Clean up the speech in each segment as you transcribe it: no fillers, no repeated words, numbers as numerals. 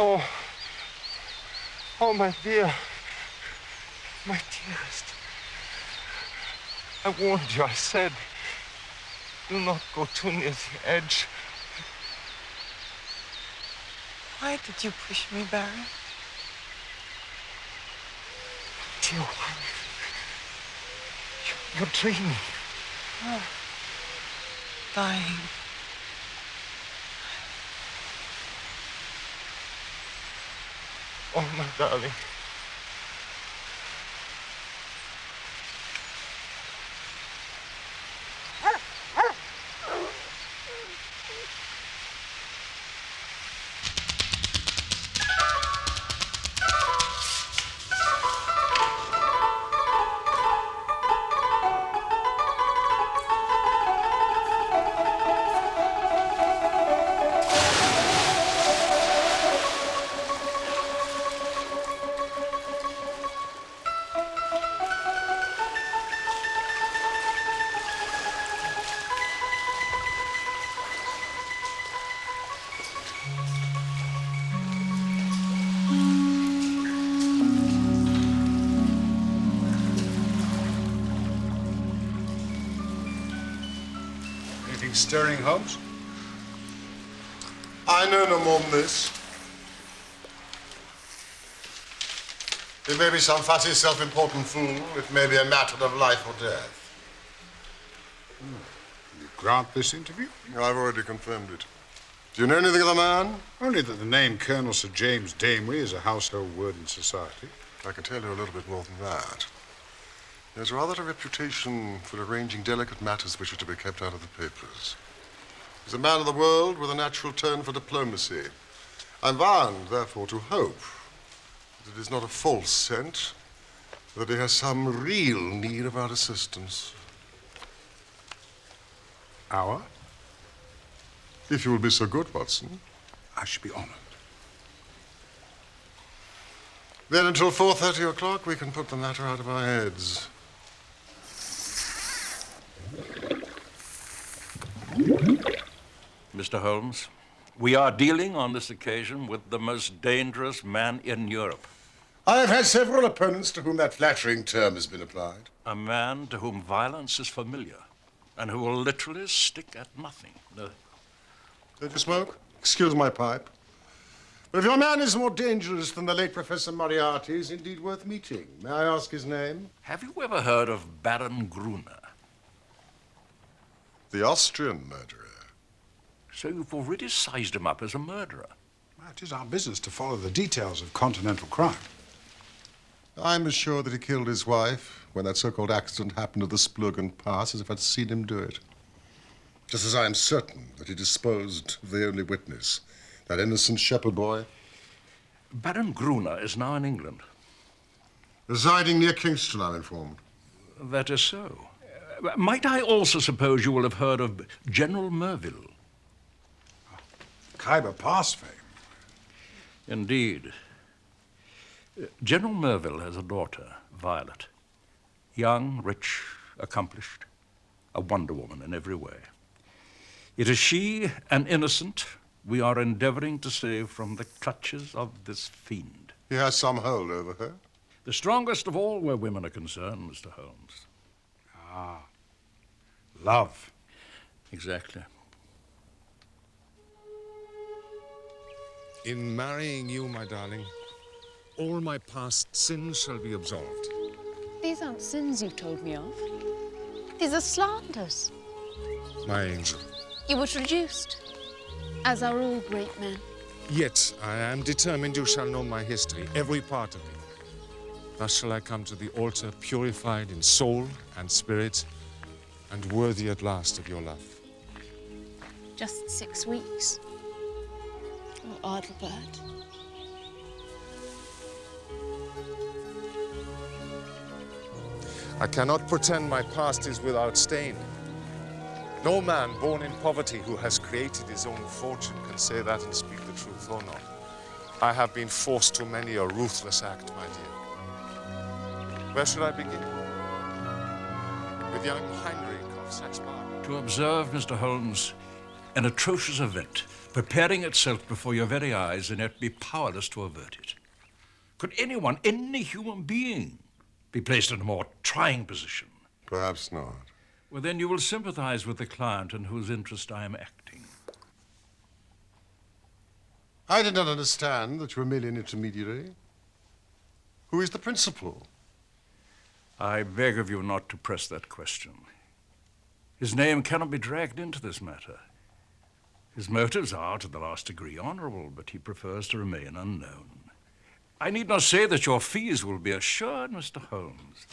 Oh, oh, my dear, my dearest. I warned you, I said, do not go too near the edge. Why did you push me, Baron? Dear one, you're dreaming. Oh, dying. Oh, my darling. Anything stirring, Holmes? I know no more than this. It may be some fussy, self-important fool. It may be a matter of life or death. You grant this interview? I've already confirmed it. Do you know anything of the man? Only that the name Colonel Sir James Damewey is a household word in society. I can tell you a little bit more than that. He has rather a reputation for arranging delicate matters which are to be kept out of the papers. He's a man of the world with a natural turn for diplomacy. I'm bound, therefore, to hope that it is not a false scent, that he has some real need of our assistance. Our? If you will be so good, Watson. I should be honored. Then until 4:30 o'clock, we can put the matter out of our heads. Mr. Holmes, we are dealing on this occasion with the most dangerous man in Europe. I have had several opponents to whom that flattering term has been applied. A man to whom violence is familiar and who will literally stick at nothing. Don't you smoke? Excuse my pipe. But if your man is more dangerous than the late Professor Moriarty, he's indeed worth meeting. May I ask his name? Have you ever heard of Baron Gruner? The Austrian murderer. So you've already sized him up as a murderer. Well, it is our business to follow the details of continental crime. I'm as sure that he killed his wife when that so-called accident happened at the Splugen Pass as if I'd seen him do it. Just as I am certain that he disposed of the only witness, that innocent shepherd boy. Baron Gruner is now in England. Residing near Kingston, I'm informed. That is so. Might I also suppose you will have heard of General Merville? Khyber Pass fame. Indeed. General Merville has a daughter, Violet. Young, rich, accomplished, a wonder woman in every way. It is she, an innocent, we are endeavoring to save from the clutches of this fiend. He has some hold over her? The strongest of all where women are concerned, Mr. Holmes. Ah, love. Exactly. In marrying you, my darling, all my past sins shall be absolved. These aren't sins you've told me of. These are slanders. My angel. You were traduced, as are all great men. Yet I am determined you shall know my history, every part of it. Thus shall I come to the altar purified in soul and spirit, and worthy at last of your love. Just 6 weeks. Oh, Adelbert. I cannot pretend my past is without stain. No man born in poverty who has created his own fortune can say that and speak the truth, or not. I have been forced to many a ruthless act, my dear. Where should I begin? With young Heinrich of Saxe-Park. To observe, Mr. Holmes, an atrocious event preparing itself before your very eyes, and yet be powerless to avert it. Could anyone, any human being, be placed in a more trying position? Perhaps not. Well, then you will sympathize with the client in whose interest I am acting. I did not understand that you were merely an intermediary. Who is the principal? I beg of you not to press that question. His name cannot be dragged into this matter. His motives are to the last degree honorable, but he prefers to remain unknown. I need not say that your fees will be assured, Mr. Holmes.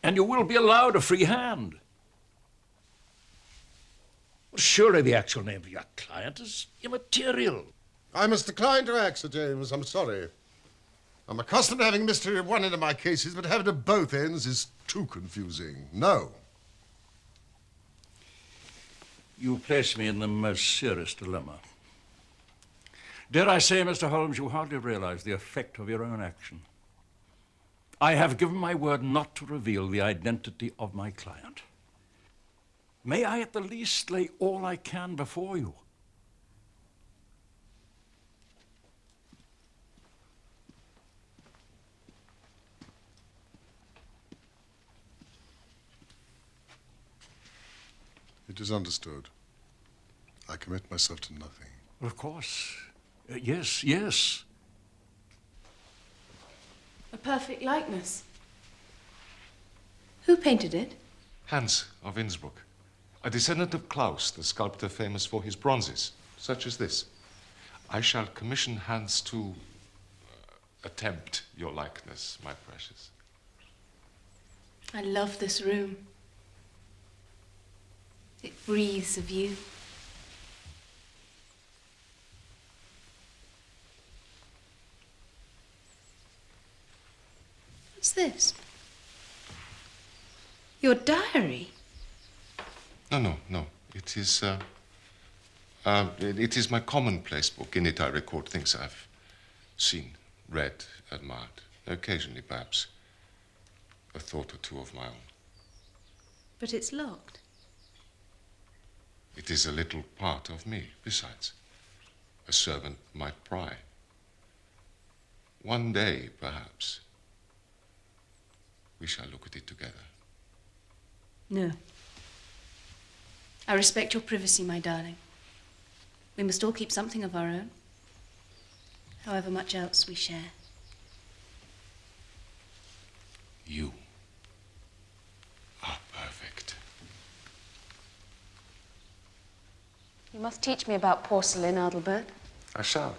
And you will be allowed a free hand. Well, surely the actual name of your client is immaterial. I must decline to act, Sir James. I'm sorry. I'm accustomed to having mystery at one end of my cases, but having it at both ends is too confusing. No. You place me in the most serious dilemma. Dare I say, Mr. Holmes, you hardly realize the effect of your own action. I have given my word not to reveal the identity of my client. May I at the least lay all I can before you? It is understood. I commit myself to nothing. Of course. Yes, yes. A perfect likeness. Who painted it? Hans of Innsbruck, a descendant of Klaus, the sculptor famous for his bronzes, such as this. I shall commission Hans to attempt your likeness, my precious. I love this room. It breathes of you. What's this? Your diary? No. It is my commonplace book. In it I record things I've seen, read, admired. Occasionally, perhaps, a thought or two of my own. But it's locked. It is a little part of me, besides. A servant might pry. One day, perhaps, we shall look at it together. No. I respect your privacy, my darling. We must all keep something of our own, however much else we share. You are perfect. You must teach me about porcelain, Adelbert. I shall.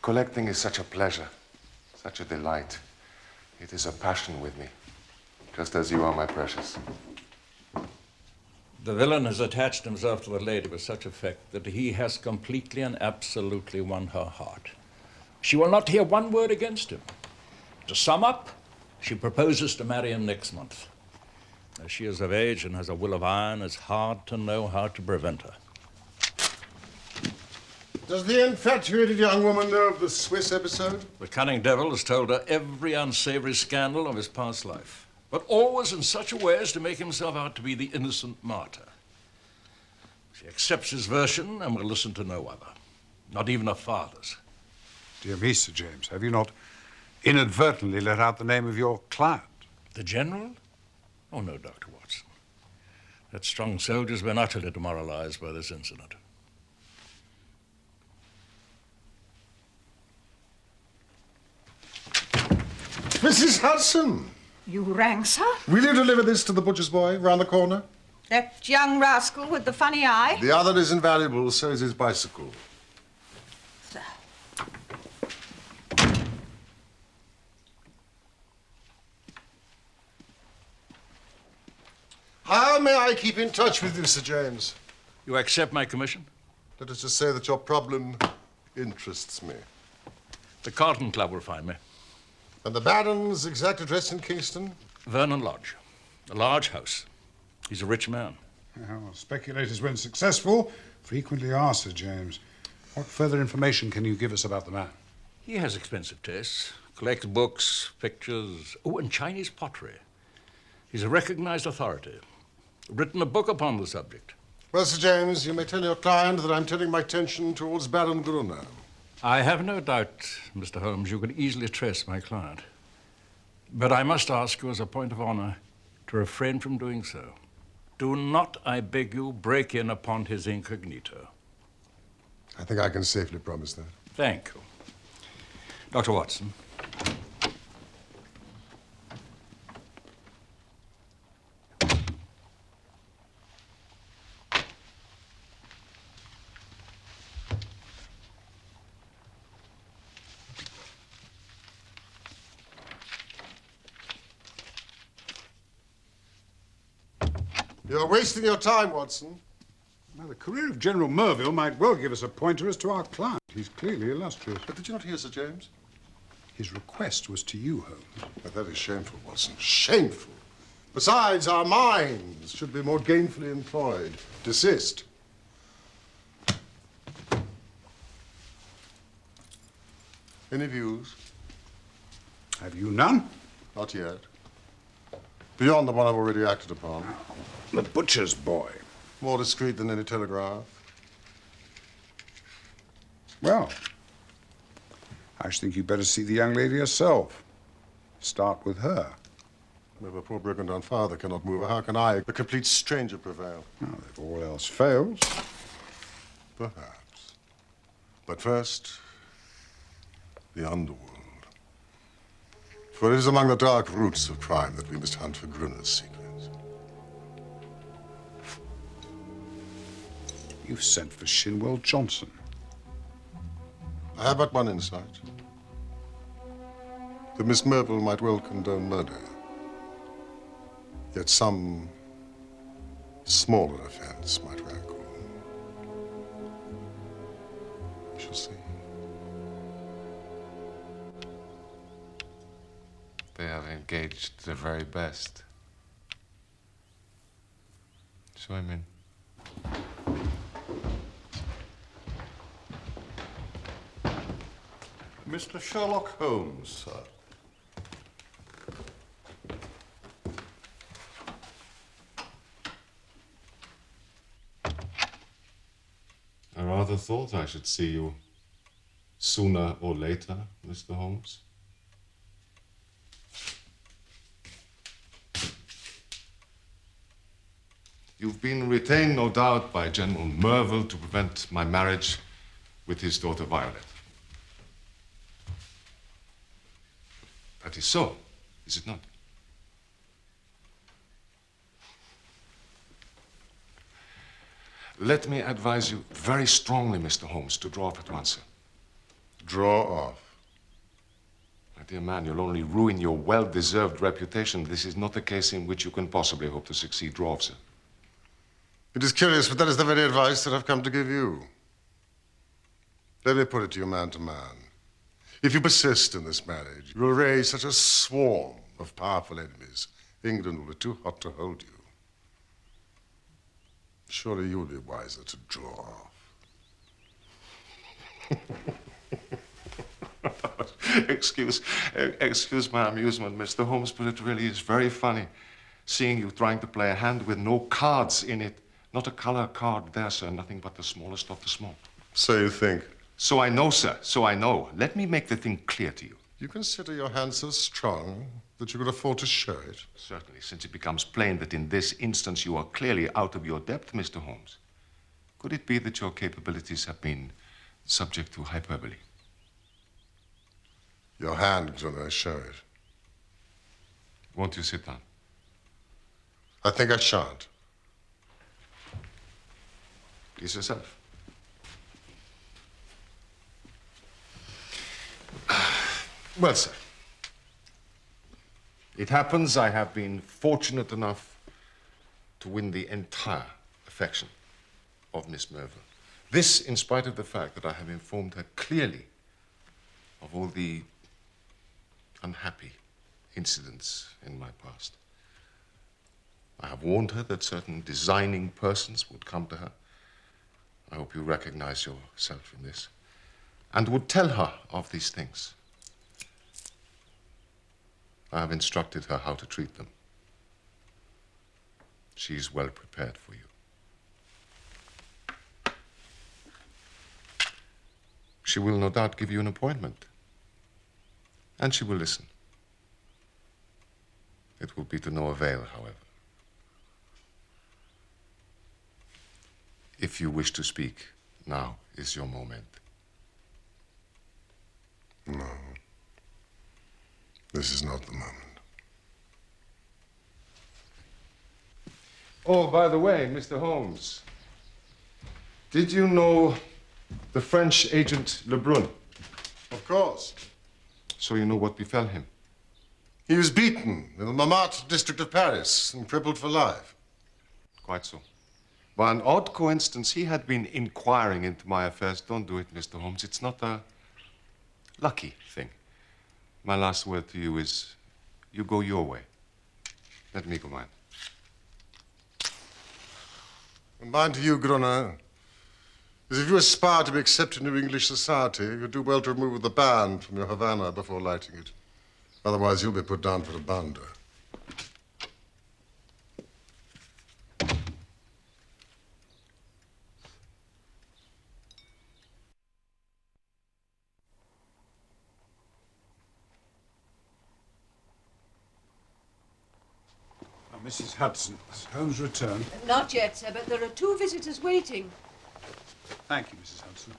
Collecting is such a pleasure, such a delight. It is a passion with me, just as you are, my precious. The villain has attached himself to the lady with such effect that he has completely and absolutely won her heart. She will not hear one word against him. To sum up, she proposes to marry him next month. As she is of age and has a will of iron, it's hard to know how to prevent her. Does the infatuated young woman know of the Swiss episode? The cunning devil has told her every unsavory scandal of his past life, but always in such a way as to make himself out to be the innocent martyr. She accepts his version and will listen to no other, not even her father's. Dear me, Sir James, have you not inadvertently let out the name of your client? The general? Oh, no, Dr. Watson. That strong soldier's been utterly demoralized by this incident. Mrs. Hudson! You rang, sir? Will you deliver this to the butcher's boy round the corner? That young rascal with the funny eye? The other is invaluable, so is his bicycle. Sir. How may I keep in touch with you, Sir James? You accept my commission? Let us just say that your problem interests me. The Carlton Club will find me. And the Baron's exact address in Kingston? Vernon Lodge. A large house. He's a rich man. Well, speculators, when successful, frequently are, Sir James. What further information can you give us about the man? He has expensive tastes. Collects books, pictures, and Chinese pottery. He's a recognized authority. written a book upon the subject. Well, Sir James, you may tell your client that I'm turning my attention towards Baron Gruner. I have no doubt, Mr. Holmes, you can easily trace my client. But I must ask you as a point of honor to refrain from doing so. Do not, I beg you, break in upon his incognito. I think I can safely promise that. Thank you. Dr. Watson. You're wasting your time, Watson. Now, the career of General Merville might well give us a pointer as to our client. He's clearly illustrious. But did you not hear, Sir James? His request was to you, Holmes. But that is shameful, Watson. Shameful. Besides, our minds should be more gainfully employed. Desist. Any views? Have you none? Not yet. Beyond the one I've already acted upon. The butcher's boy. More discreet than any telegraph. Well, I should think you'd better see the young lady herself. Start with her. If a poor broken-down father cannot move her, how can I, a complete stranger, prevail? Now, if all else fails. Perhaps. But first, the underworld. For it is among the dark roots of crime that we must hunt for Gruner's secrets. You've sent for Shinwell Johnson. I have but one insight. That Miss Merville might well condone murder. Yet some smaller offense might rankle. We shall see. They have engaged the very best. Show him in. Mr. Sherlock Holmes, sir. I rather thought I should see you sooner or later, Mr. Holmes. You've been retained, no doubt, by General Merville to prevent my marriage with his daughter Violet. That is so, is it not? Let me advise you very strongly, Mr. Holmes, to draw off at once, sir. Draw off. My dear man, you'll only ruin your well-deserved reputation. This is not a case in which you can possibly hope to succeed. Draw off, sir. It is curious, but that is the very advice that I've come to give you. Let me put it to you man to man. If you persist in this marriage, you will raise such a swarm of powerful enemies, England will be too hot to hold you. Surely you would be wiser to draw off. Excuse my amusement, Mr. Holmes, but it really is very funny seeing you trying to play a hand with no cards in it. Not a color card there, sir. Nothing but the smallest of the small. So you think? So I know, sir. So I know. Let me make the thing clear to you. You consider your hand so strong that you could afford to show it? Certainly, since it becomes plain that in this instance you are clearly out of your depth, Mr. Holmes. Could it be that your capabilities have been subject to hyperbole? Your hand, Gruner, show it. Won't you sit down? I think I shan't. Please yourself. Well, sir, it happens I have been fortunate enough to win the entire affection of Miss Merville. This in spite of the fact that I have informed her clearly of all the unhappy incidents in my past. I have warned her that certain designing persons would come to her. I hope you recognize yourself in this. And would tell her of these things. I have instructed her how to treat them. She's well prepared for you. She will no doubt give you an appointment. And she will listen. It will be to no avail, however. If you wish to speak, now is your moment. No. This is not the moment. Oh, by the way, Mr. Holmes, did you know the French agent Lebrun? Of course. So you know what befell him? He was beaten in the Montmartre district of Paris and crippled for life. Quite so. By an odd coincidence, he had been inquiring into my affairs. Don't do it, Mr. Holmes. It's not a lucky thing. My last word to you is, you go your way. Let me go mine. And mine to you, Gruner, is if you aspire to be accepted into English society, you'd do well to remove the band from your Havana before lighting it. Otherwise, you'll be put down for a bounder. Mrs. Hudson, has Holmes returned? Not yet, sir, but there are 2 visitors waiting. Thank you, Mrs. Hudson.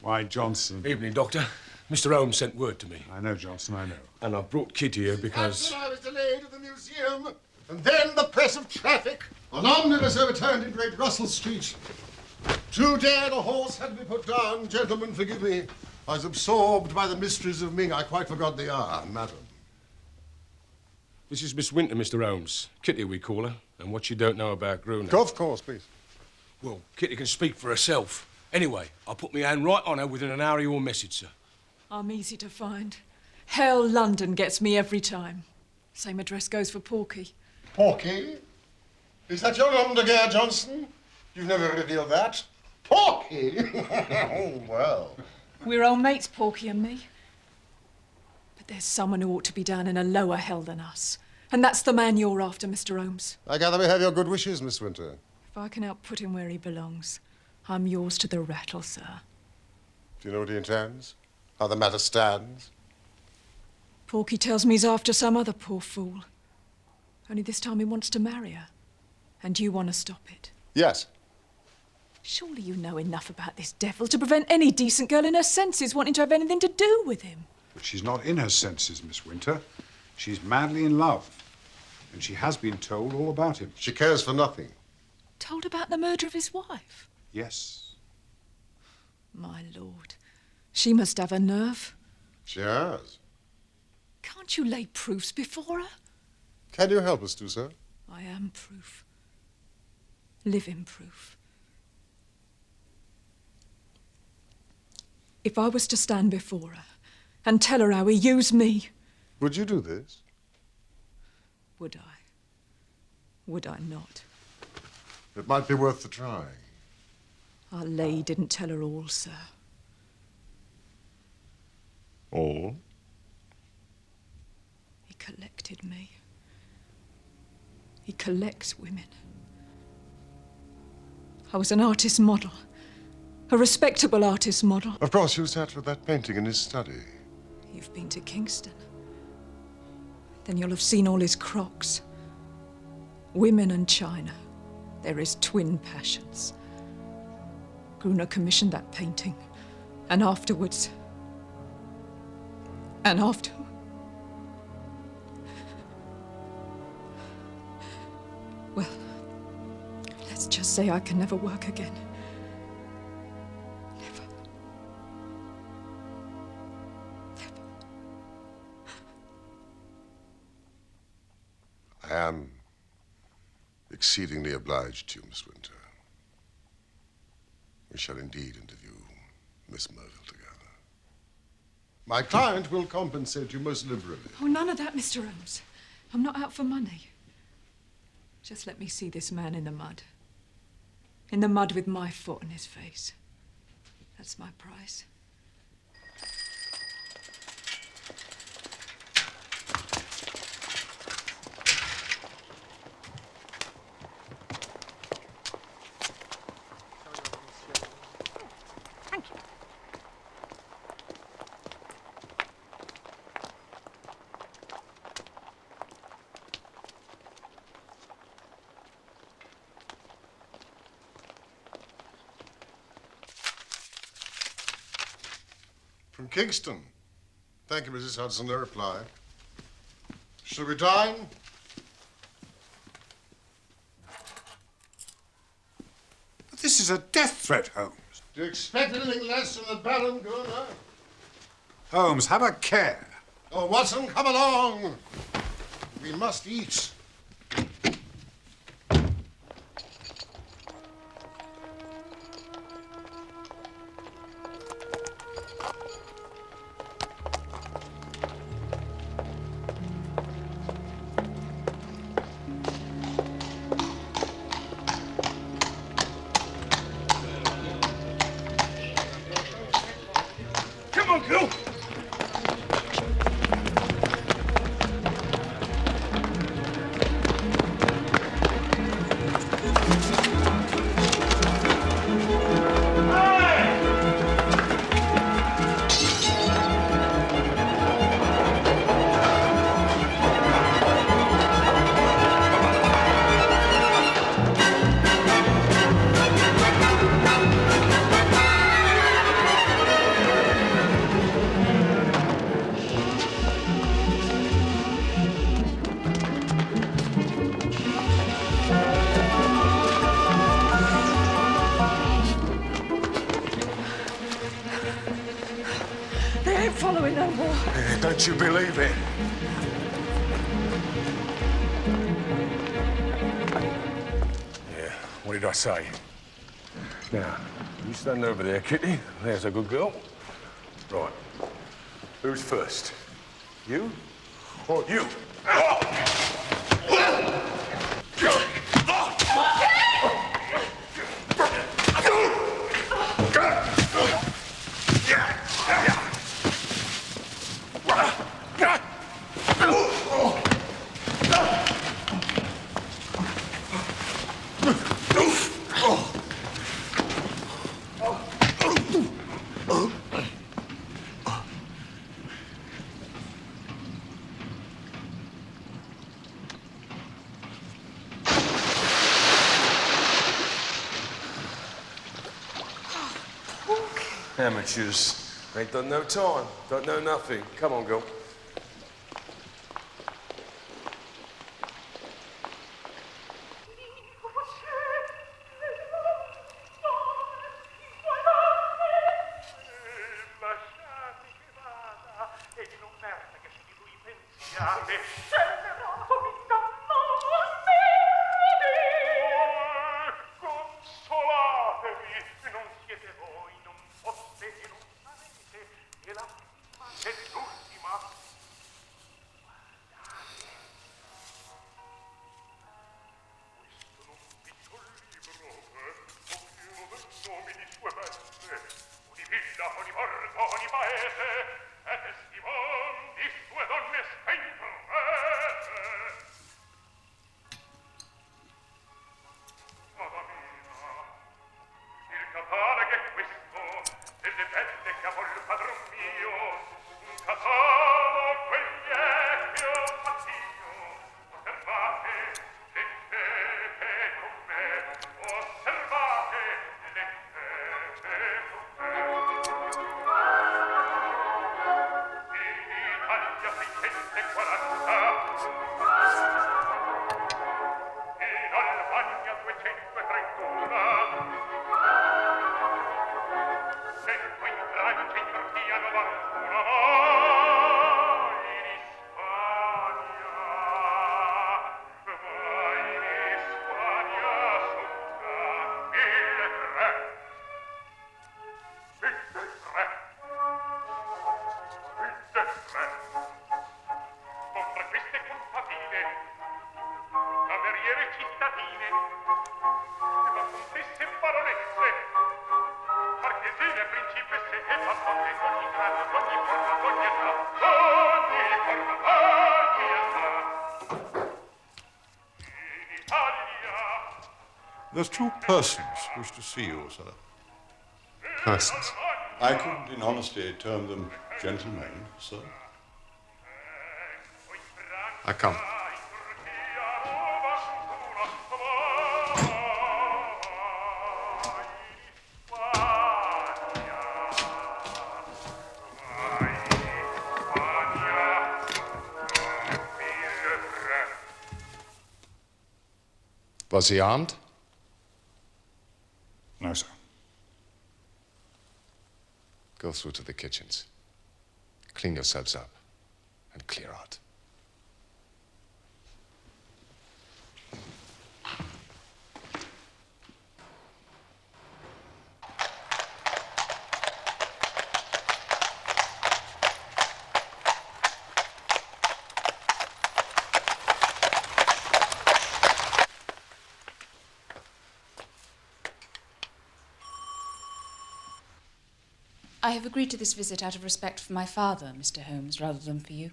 Why, Johnson. Evening, Doctor. Mr. Holmes sent word to me. I know, Johnson, I know. And I've brought Kitty here because... I was delayed at the museum, and then the press of traffic. An omnibus overturned in Great Russell Street. Too dead a horse had to be put down. Gentlemen, forgive me. I was absorbed by the mysteries of Ming. I quite forgot the hour, madam. This is Miss Winter, Mr. Holmes. Kitty, we call her. And what you don't know about Gruner. Of course, please. Well, Kitty can speak for herself. Anyway, I'll put my hand right on her within an hour of your message, sir. I'm easy to find. Hell, London gets me every time. Same address goes for Porky. Porky? Is that your nom de guerre, Johnson? You've never revealed that. Porky? Oh, well. We're old mates, Porky and me. But there's someone who ought to be down in a lower hell than us. And that's the man you're after, Mr. Holmes. I gather we have your good wishes, Miss Winter. If I can help put him where he belongs, I'm yours to the rattle, sir. Do you know what he intends? How the matter stands? Porky tells me he's after some other poor fool. Only this time he wants to marry her. And you want to stop it. Yes. Surely you know enough about this devil to prevent any decent girl in her senses wanting to have anything to do with him. But she's not in her senses, Miss Winter. She's madly in love. And she has been told all about him. She cares for nothing. Told about the murder of his wife? Yes. My lord. She must have a nerve. She has. Can't you lay proofs before her? Can you help us do so? I am proof. Living proof. If I was to stand before her and tell her how he used me... Would you do this? Would I? Would I not? It might be worth the trying. Our lay didn't tell her all, sir. All? He collected me. He collects women. I was an artist model. A respectable artist model. Of course, you sat with that painting in his study. You've been to Kingston. Then you'll have seen all his crocks. Women and China. They're his twin passions. Gruner commissioned that painting. And afterwards... Well, let's just say I can never work again. Never. Never. I am exceedingly obliged to you, Miss Winter. We shall indeed interview Miss Merville together. My client will compensate you most liberally. Oh, none of that, Mr. Holmes. I'm not out for money. Just let me see this man in the mud. In the mud with my foot on his face. That's my price. From Kingston. Thank you, Mrs. Hudson. No reply. Shall we dine? But this is a death threat, Holmes. Do you expect anything less from the Baron, Governor? Holmes, have a care. Oh, Watson, come along. We must eat. Come on, Gil. They ain't following no more. Don't you believe it? Yeah, what did I say? Now, you stand over there, Kitty. There's a good girl. Right. Who's first? You or you? Amateurs. Ain't done no time. Don't know nothing. Come on, girl. There's two persons wish to see you, sir. Persons? I could, in honesty, term them gentlemen, sir. I come. Was he armed? No, sir. Go through to the kitchens. Clean yourselves up and clear out. I have agreed to this visit out of respect for my father, Mr. Holmes, rather than for you.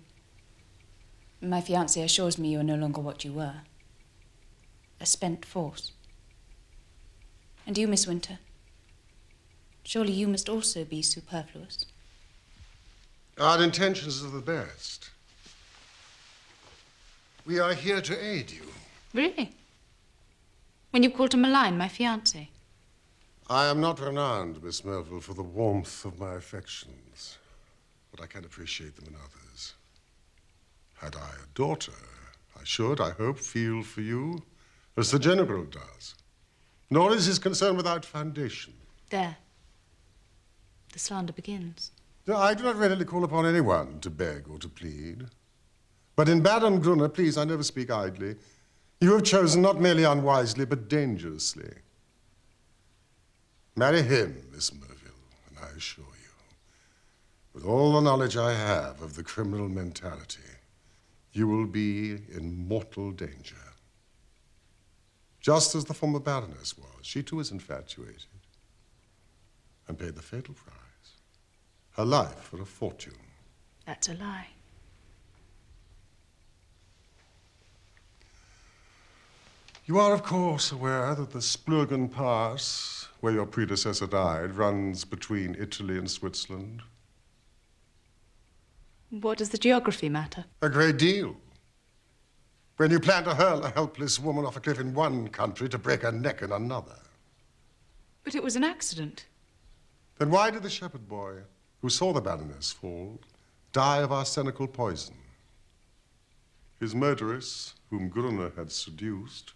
My fiancé assures me you are no longer what you were. A spent force. And you, Miss Winter, surely you must also be superfluous. Our intentions are the best. We are here to aid you. Really? When you call to malign my fiancé? I am not renowned, Miss Melville, for the warmth of my affections, but I can appreciate them in others. Had I a daughter, I should, I hope, feel for you as the General does. Nor is his concern without foundation. There. The slander begins. No, I do not readily call upon anyone to beg or to plead. But in Baron Gruner, please, I never speak idly. You have chosen not merely unwisely, but dangerously. Marry him, Miss Merville, and I assure you, with all the knowledge I have of the criminal mentality, you will be in mortal danger. Just as the former Baroness was. She too is infatuated and paid the fatal price. Her life for a fortune. That's a lie. You are, of course, aware that the Splurgen Pass, where your predecessor died, runs between Italy and Switzerland. What does the geography matter? A great deal. When you plan to hurl a helpless woman off a cliff in one country to break her neck in another. But it was an accident. Then why did the shepherd boy, who saw the Baroness fall, die of arsenical poison? His murderess, whom Gruner had seduced,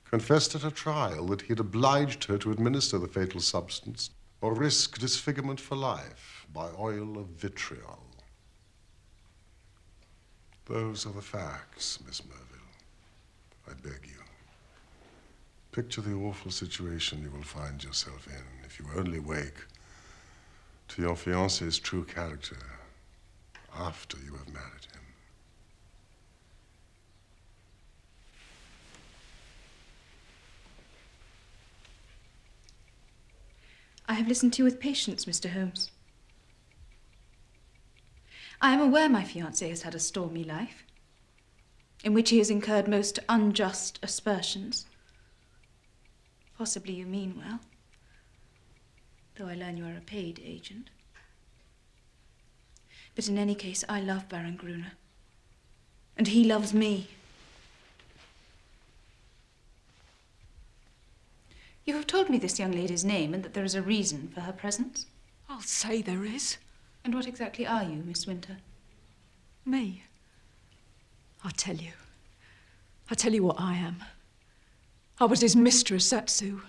confessed at a trial that he had obliged her to administer the fatal substance or risk disfigurement for life by oil of vitriol. Those are the facts, Miss Merville. I beg you. Picture the awful situation you will find yourself in if you only wake to your fiancé's true character after you have married him. I have listened to you with patience, Mr. Holmes. I am aware my fiancé has had a stormy life, in which he has incurred most unjust aspersions. Possibly you mean well, though I learn you are a paid agent. But in any case, I love Baron Gruner, and he loves me. You have told me this young lady's name and that there is a reason for her presence? I'll say there is. And what exactly are you, Miss Winter? Me? I'll tell you. I'll tell you what I am. I was his mistress, that's who.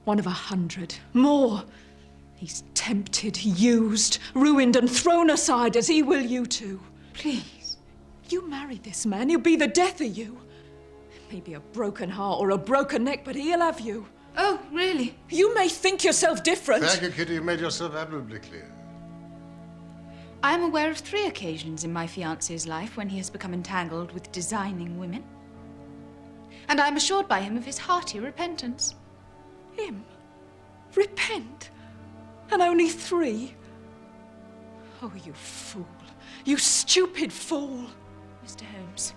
One of 100. More. He's tempted, used, ruined and thrown aside as he will you too. Please. You marry this man, he'll be the death of you. Maybe a broken heart or a broken neck, but he'll have you. Oh, really? You may think yourself different. Thank you, Kitty. You made yourself admirably clear. I am aware of 3 occasions in my fiancé's life when he has become entangled with designing women. And I am assured by him of his hearty repentance. Him? Repent? And only 3? Oh, you fool. You stupid fool. Mr. Holmes,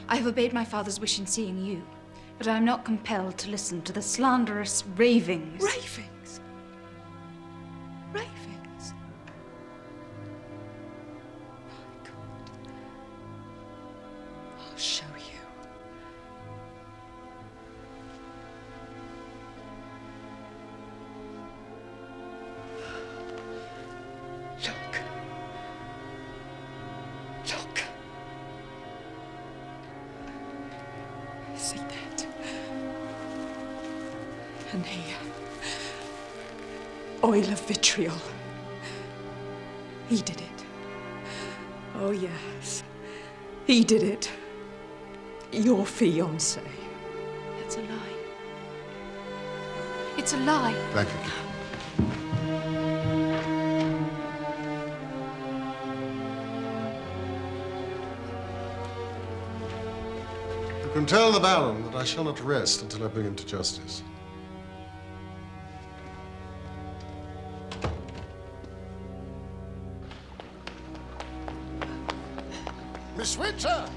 I have obeyed my father's wish in seeing you, but I am not compelled to listen to the slanderous ravings. Ravings? Ravings? My God. I'll show you. Look. Look. See there? he? Oil of vitriol. He did it. Oh, yes. He did it. Your fiancé. That's a lie. It's a lie. Thank you, Kitty. You can tell the Baron that I shall not rest until I bring him to justice. Miss Winter!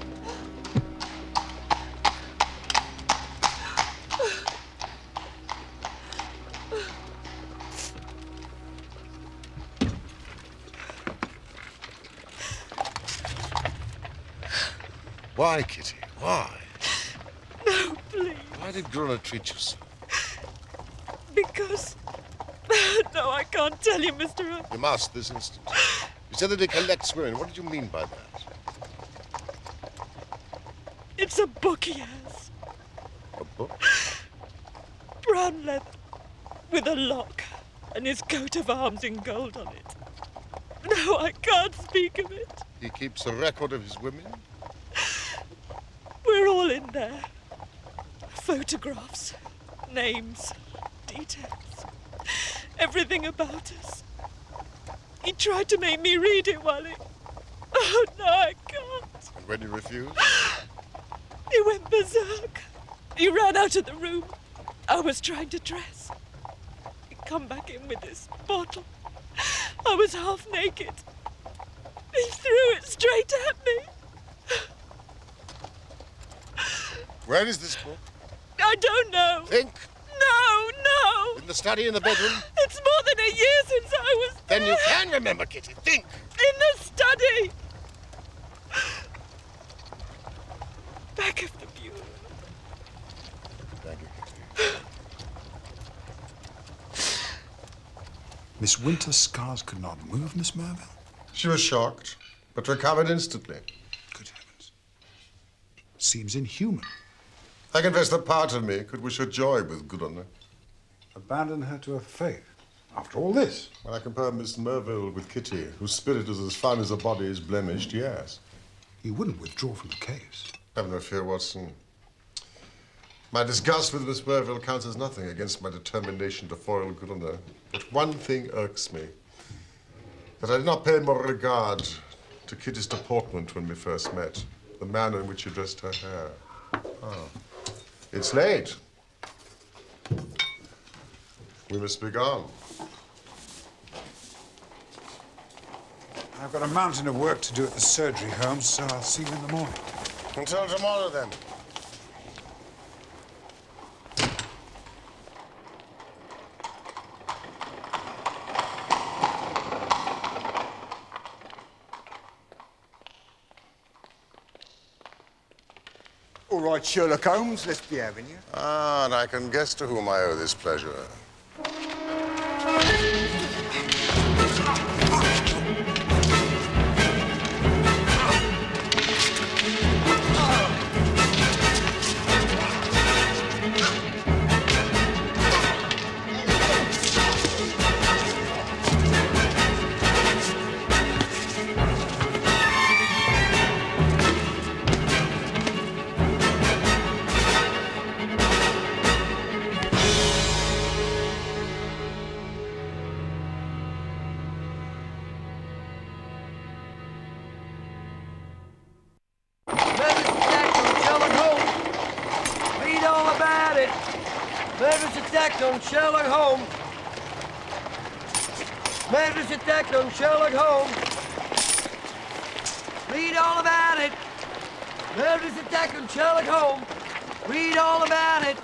Why, Kitty? Why? No, please. Why did Gruner treat you so? Because... No, I can't tell you, Mr. Holmes. You must, this instant. You said that he collects women. What did you mean by that? It's a book he has. A book? Brown leather, with a lock, and his coat of arms in gold on it. No, I can't speak of it. He keeps a record of his women? We're all in there. Photographs, names, details, everything about us. He tried to make me read it while he... Oh, no, I can't. And when you refused? He went berserk. He ran out of the room. I was trying to dress. He'd come back in with this bottle. I was half naked. He threw it straight at me. Where is this book? I don't know. Think. No. In the study, in the bedroom? It's more than a year since I was there. Then you can remember, Kitty. Think. In the study. Back of the bureau. Thank you, Kitty. Miss Winter's scars could not move, Miss Merville? She was shocked, but recovered instantly. Good heavens. Seems inhuman. I confess that part of me could wish her joy with Gruner. Abandon her to her fate. After all this. When I compare Miss Merville with Kitty, whose spirit is as fine as her body is blemished, yes. You wouldn't withdraw from the case. Have no fear, Watson. My disgust with Miss Merville counts as nothing against my determination to foil Gruner. But one thing irks me. That I did not pay more regard to Kitty's deportment when we first met. The manner in which she dressed her hair. Oh. It's late. We must be gone. I've got a mountain of work to do at the surgery, Holmes, so I'll see you in the morning. Until tomorrow, then. All right, Sherlock Holmes, let's be having you. Ah, and I can guess to whom I owe this pleasure. Murderous attack on Sherlock Holmes. Murderous attack on Sherlock Holmes. Read all about it. Murderous attack on Sherlock Holmes. Read all about it.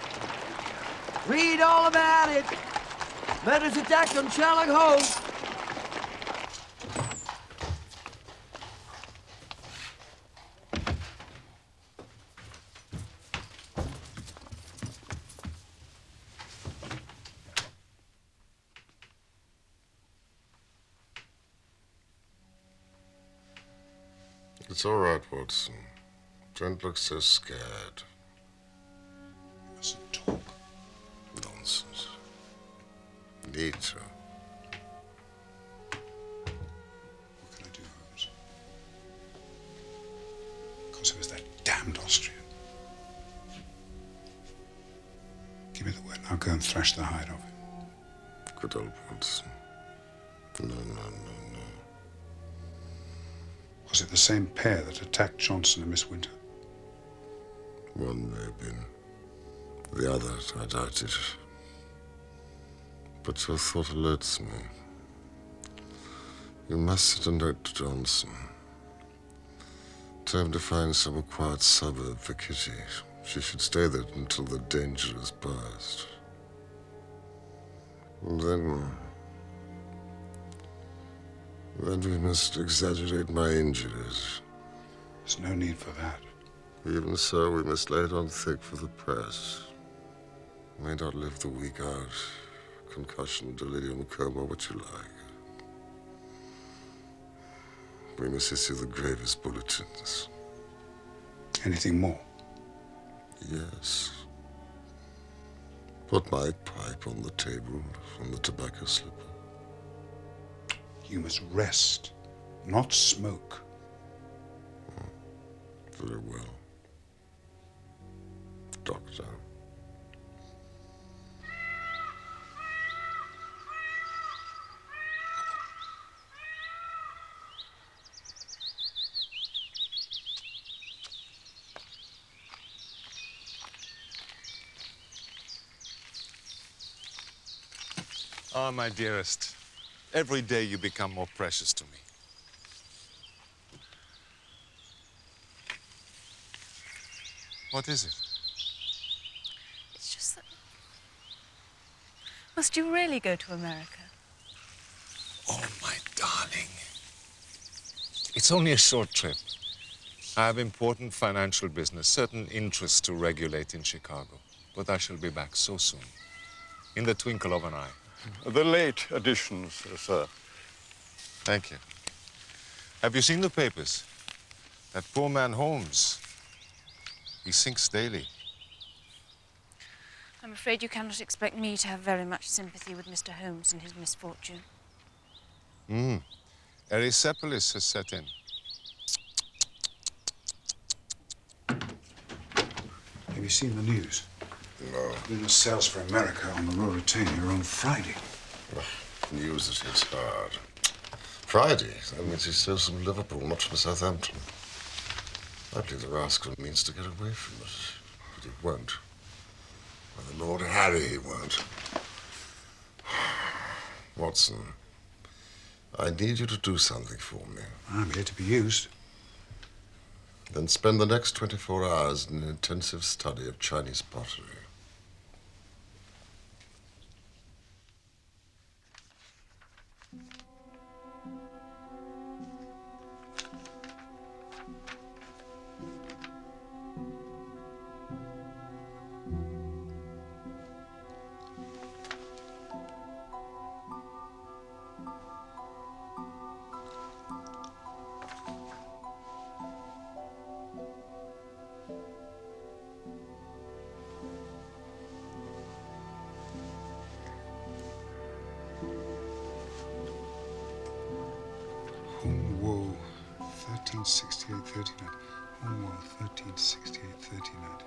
Read all about it. Murderous attack on Sherlock Holmes. It's all right, Watson. Don't look so scared. Mustn't talk. Nonsense. need to. What can I do, Holmes? Because it was that damned Austrian. Give me the word, and I'll go and thrash the hide off him. Good old Watson. No. Was it the same pair that attacked Johnson and Miss Winter? One may have been. The other, I doubt it. But your thought alerts me. You must send a note to Johnson. Tell him to find some quiet suburb for Kitty. She should stay there until the danger is past. And then we must exaggerate my injuries. There's no need for that. Even so, we must lay it on thick for the press. May not live the week out. Concussion, delirium, coma, what you like. We must issue the gravest bulletins. Anything more? Yes. Put my pipe on the table and the tobacco slipper. You must rest, not smoke. Very well. Doctor. Ah, my dearest, every day you become more precious to me. What is it? It's just that... Must you really go to America? Oh, my darling. It's only a short trip. I have important financial business, certain interests to regulate in Chicago. But I shall be back so soon, in the twinkle of an eye. The late editions, sir. Thank you. Have you seen the papers? That poor man Holmes. He sinks daily. I'm afraid you cannot expect me to have very much sympathy with Mr. Holmes and his misfortune. Erysipelas has set in. Have you seen the news? No. Lunar sails for America on the Ruritania on Friday. News that hits hard. Friday? That means he sails from Liverpool, not from Southampton. I believe the rascal means to get away from it, but he won't. By the Lord Harry, he won't. Watson, I need you to do something for me. I'm here to be used. Then spend the next 24 hours in an intensive study of Chinese pottery. Whoa, 1368-39. Whoa, 1368-39.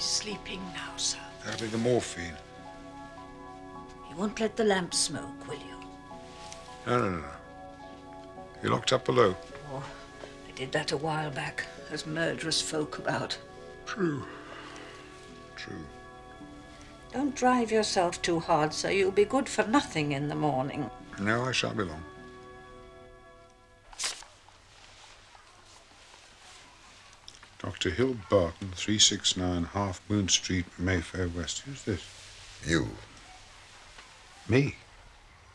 He's sleeping now, sir. That'll be the morphine. You won't let the lamp smoke, will you? No. You're locked up below. Oh, I did that a while back. There's murderous folk about. True. Don't drive yourself too hard, sir. You'll be good for nothing in the morning. No, I shan't be long. Dr. Hill Barton, 369 Half Moon Street, Mayfair West. Who's this? You. Me?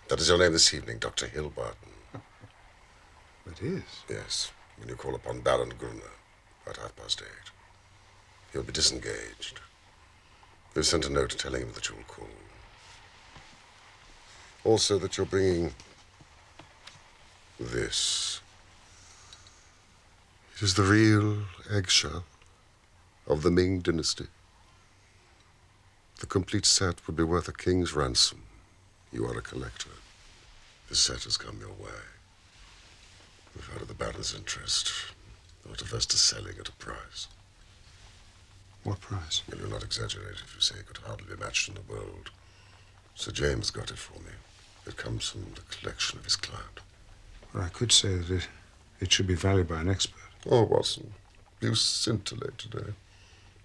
That is your name this evening, Dr. Hill Barton. It is? Yes, when you call upon Baron Gruner at 8:30. He'll be disengaged. We've sent a note telling him that you'll call. Also that you're bringing this. It is the real eggshell of the Ming dynasty. The complete set would be worth a king's ransom. You are a collector. The set has come your way. We've heard of the Baron's interest. Thought of us to selling at a price. What price? Well, you'll not exaggerate if you say it could hardly be matched in the world. Sir James got it for me. It comes from the collection of his client. Well, I could say that it should be valued by an expert. Oh, Watson, you scintillate today.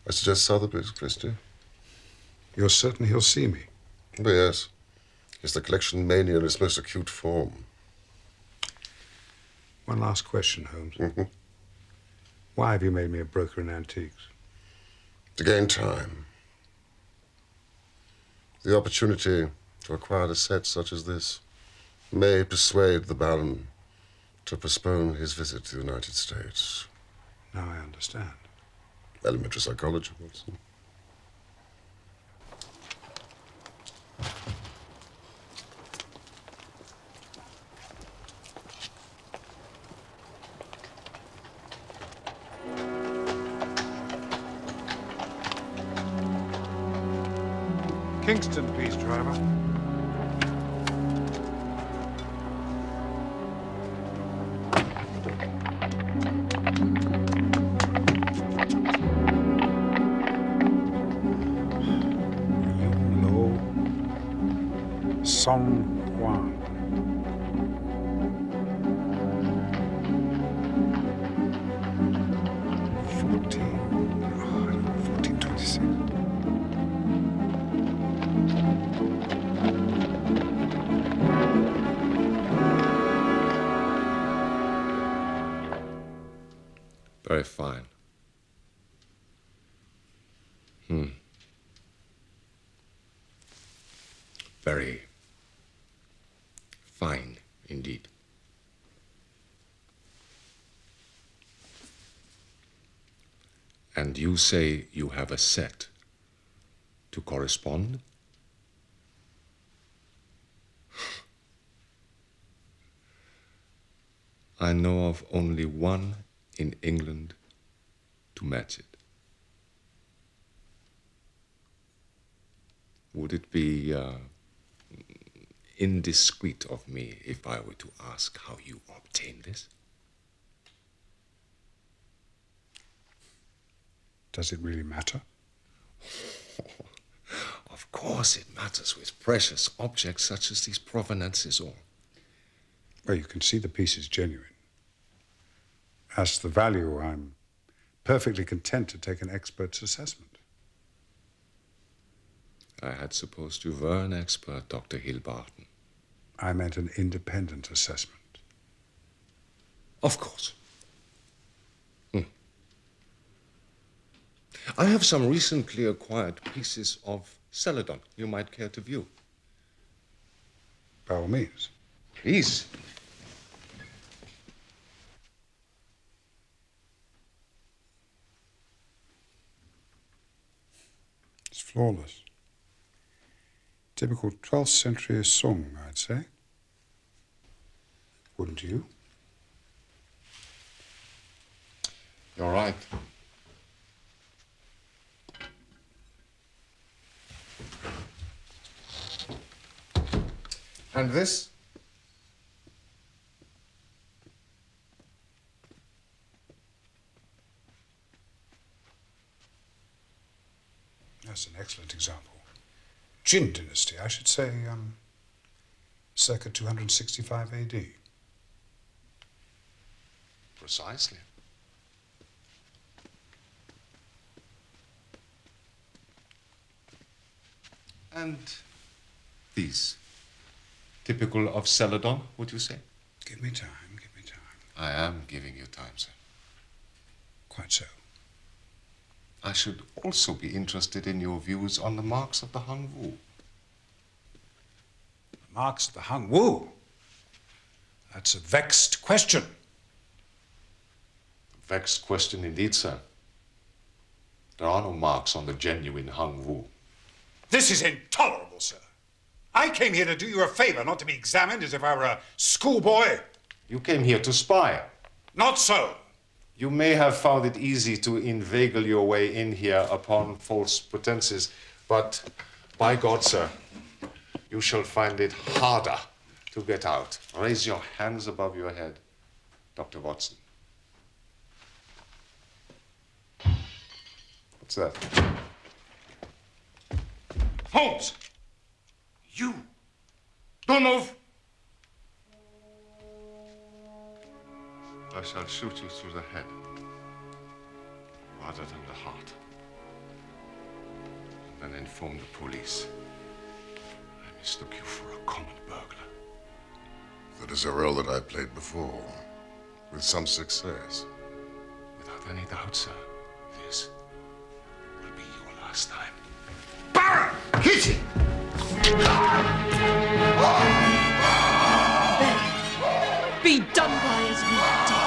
I suggest Sotheby's, Christie. You're certain he'll see me? Oh, yes. It's the collection mania in its most acute form. One last question, Holmes. Mm-hmm. Why have you made me a broker in antiques? To gain time. The opportunity to acquire a set such as this may persuade the Baron to postpone his visit to the United States. Now I understand. Elementary psychology, Watson. Kingston, please, driver. Song Huang. Very fine. Very fine indeed. And you say you have a set to correspond? I know of only one in England to match it. Would it be indiscreet of me if I were to ask how you obtained this? Does it really matter? Of course it matters with precious objects such as these provenances or... Well, you can see the piece is genuine. As to the value, I'm perfectly content to take an expert's assessment. I had supposed you were an expert, Dr. Hill Barton. I meant an independent assessment. Of course. I have some recently acquired pieces of celadon you might care to view. By all means. Please. It's flawless. Typical 12th century song, I'd say. Wouldn't you? You're right. And this? That's an excellent example. Jin dynasty, I should say, circa 265 AD. Precisely. And these, typical of Celadon, would you say? Give me time, give me time. I am giving you time, sir. Quite so. I should also be interested in your views on the marks of the Hung Wu. The marks of the Hung Wu? That's a vexed question. Vexed question indeed, sir. There are no marks on the genuine Hung Wu. This is intolerable, sir. I came here to do you a favor, not to be examined as if I were a schoolboy. You came here to spy. Not so. You may have found it easy to inveigle your way in here upon false pretenses, but by God, sir, you shall find it harder to get out. Raise your hands above your head, Dr. Watson. What's that? Holmes! You! Don't move! I shall shoot you through the head, rather than the heart. And then inform the police. I mistook you for a common burglar. That is a role that I played before, with some success. Without any doubt, sir, this will be your last time. Baron! Hit him! Be done by as we did.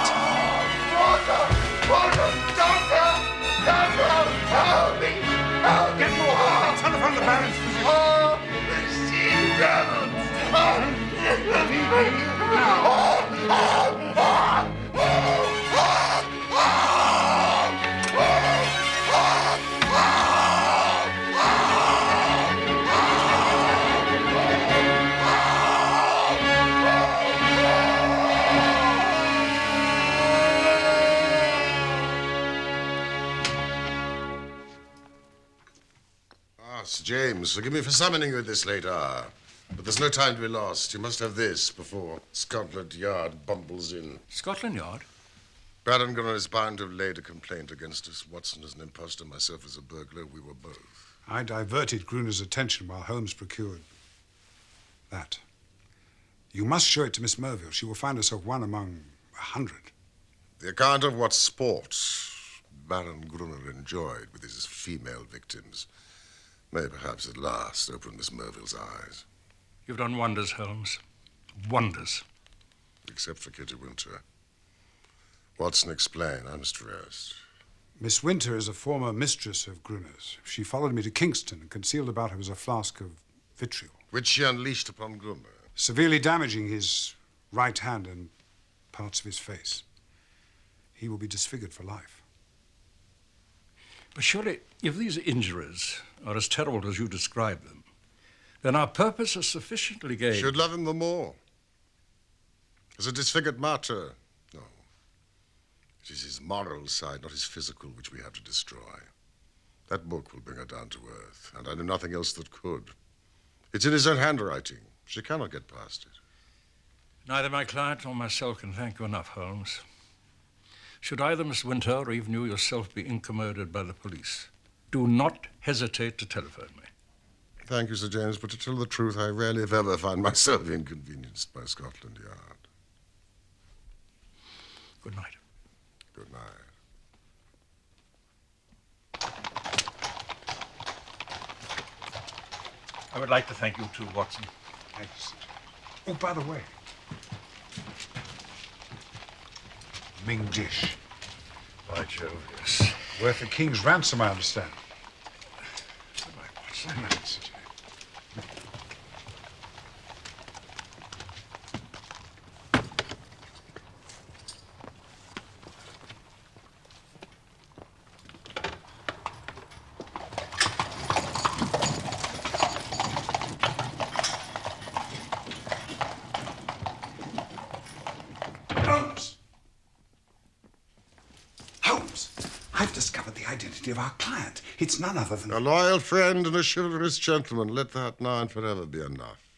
Help me! Help! Get more help! I'll telephone the Baron's physician. Oh, Sir James, forgive me for summoning you at this late hour, but there's no time to be lost. You must have this before Scotland Yard bumbles in. Scotland Yard? Baron Gunnar is bound to have laid a complaint against us. Watson as an impostor, myself as a burglar. We were both. I diverted Gruner's attention while Holmes procured that. You must show it to Miss Merville. She will find herself one among 100. The account of what sport Baron Gruner enjoyed with his female victims may perhaps at last open Miss Merville's eyes. You've done wonders, Holmes. Wonders. Except for Kitty Winter. Watson, explain. I must rest. Miss Winter is a former mistress of Gruner's. She followed me to Kingston and concealed about her was a flask of vitriol. Which she unleashed upon Gruner. Severely damaging his right hand and parts of his face. He will be disfigured for life. But surely, if these injuries are as terrible as you describe them, then our purpose is sufficiently gained. Should love him the more. As a disfigured martyr, no. It is his moral side, not his physical, which we have to destroy. That book will bring her down to earth, and I know nothing else that could. It's in his own handwriting. She cannot get past it. Neither my client nor myself can thank you enough, Holmes. Should either Miss Winter or even you yourself be incommoded by the police, do not hesitate to telephone me. Thank you, Sir James, but to tell the truth, I rarely if ever find myself inconvenienced by Scotland Yard. Good night. Good night. I would like to thank you too, Watson. Thanks. Oh, by the way, Ming dish. By Jove, yes. Worth a king's ransom, I understand. Good night, Watson. Good night, Sir James. I've discovered the identity of our client. It's none other than... A loyal friend and a chivalrous gentleman. Let that now and forever be enough.